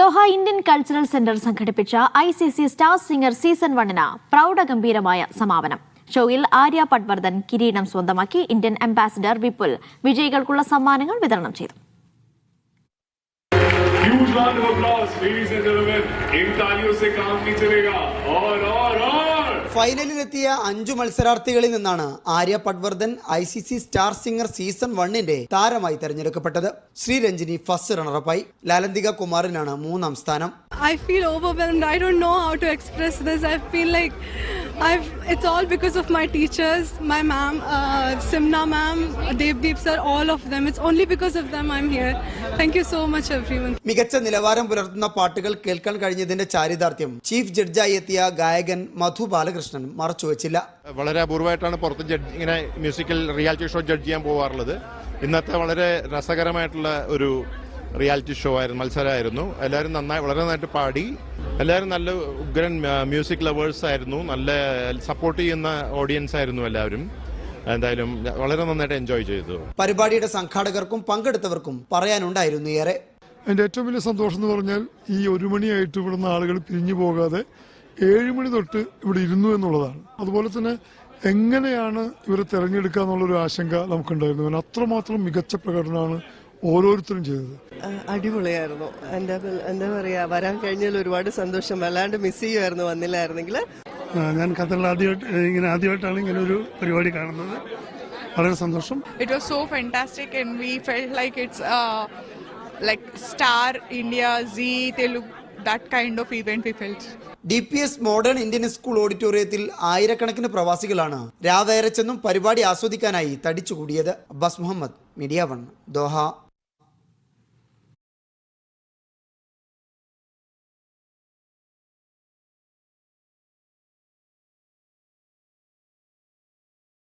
Doha Indian cultural centre സംഘടിപ്പിച്ച ICC star singer season 1 പ്രൗഢഗംഭീരമായ സമാപനം. ഷോയിൽ ആര്യ പട്വർദ്ധൻ കിരീടം സ്വന്തമാക്കി. ഇന്ത്യൻ അംബാസിഡർ വിപുൽ വിജയികൾക്കുള്ള സമ്മാനങ്ങൾ വിതരണം ചെയ്തു. ഫൈനലിലെത്തിയ 5 മത്സരാർത്ഥികളിൽ നിന്നാണ് Arya Patwardhan ICC star singer season 1 താരമായി തെരഞ്ഞെടുക്കപ്പെട്ടത്. ശ്രീരഞ്ജിനി ഫസ്റ്റ് റണ്ണറപ്പായി. ലാലന്തിക കുമാറിനാണ് 3ാം സ്ഥാനം. I feel overwhelmed. I don't know how to express this. I feel like it's all because of my teachers, my ma'am, Simna ma'am, Devdeep sir, all of them. It's only because of them I'm here. Thank you so much everyone. മികച്ച നിലവാരം പുലർത്തുന്ന പാട്ടുകൾ കേൾക്കാൻ കഴിഞ്ഞതിന്റെ ചാരിതാർത്ഥ്യം chief ജഡ്ജായി എത്തിയ ഗായകൻ മധു ബാലകൃഷ്ണൻ മറച്ചുവെച്ചില്ല. വളരെ അപൂർവമായിട്ടാണ് പുറത്ത് ഇങ്ങനെ മ്യൂസിക്കൽ റിയാലിറ്റി ഷോ ജഡ്ജ് ചെയ്യാൻ പോകാറുള്ളത്. ഇന്നത്തെ വളരെ രസകരമായിട്ടുള്ള ഒരു റിയാലിറ്റി ഷോ ആയിരുന്നു, മത്സരമായിരുന്നു. എല്ലാവരും വളരെ നന്നായിട്ട് പാടി. എല്ലാവരും നല്ല ഉഗ്രൻ മ്യൂസിക് ലവേഴ്സ് ആയിരുന്നു. നല്ല സപ്പോർട്ട് ചെയ്യുന്ന ഓഡിയൻസ് ആയിരുന്നു എല്ലാവരും. എന്തായാലും വളരെ നന്നായിട്ട് എൻജോയ് ചെയ്തു. പരിപാടിയുടെ സംഘാടകർക്കും പങ്കെടുത്തവർക്കും പറയാനുണ്ടായിരുന്നു ഏറെ. അതിന്റെ ഏറ്റവും വലിയ സന്തോഷം എന്ന് പറഞ്ഞാൽ ഈ 1 മണിയായിട്ട് ഇവിടുന്ന് ആളുകൾ പിരിഞ്ഞു പോകാതെ 7 മണി തൊട്ട് ഇവിടെ ഇരുന്നു എന്നുള്ളതാണ്. അതുപോലെ തന്നെ എങ്ങനെയാണ് ഇവരെ തെരഞ്ഞെടുക്കുക എന്നുള്ളൊരു ആശങ്ക നമുക്കുണ്ടായിരുന്നു. അത്രമാത്രം മികച്ച പ്രകടനമാണ് ഓരോരുത്തരും ചെയ്തത്. അടിപൊളിയായിരുന്നു. എന്താ പറയാ, വരാൻ കഴിഞ്ഞാൽ ഒരുപാട് സന്തോഷം. വല്ലാണ്ട് മിസ് ചെയ്യുമായിരുന്നു വന്നില്ലായിരുന്നെങ്കിൽ. ഞാൻ ഖത്തറിൽ ആദ്യമായിട്ടാണ് ഇങ്ങനെ ഒരു പരിപാടി കാണുന്നത്. വളരെ സന്തോഷം. It was so fantastic and we felt like it's like Star India, Zee Telugu, that kind of event we felt. DPS modern Indian school ഓഡിറ്റോറിയത്തിൽ ആയിരക്കണക്കിന് പ്രവാസികളാണ് രാവേറെ ചെന്നും പരിപാടി ആസ്വദിക്കാനായി തടിച്ചുകൂടിയത്. Abbas Muhammad, media 1, Doha.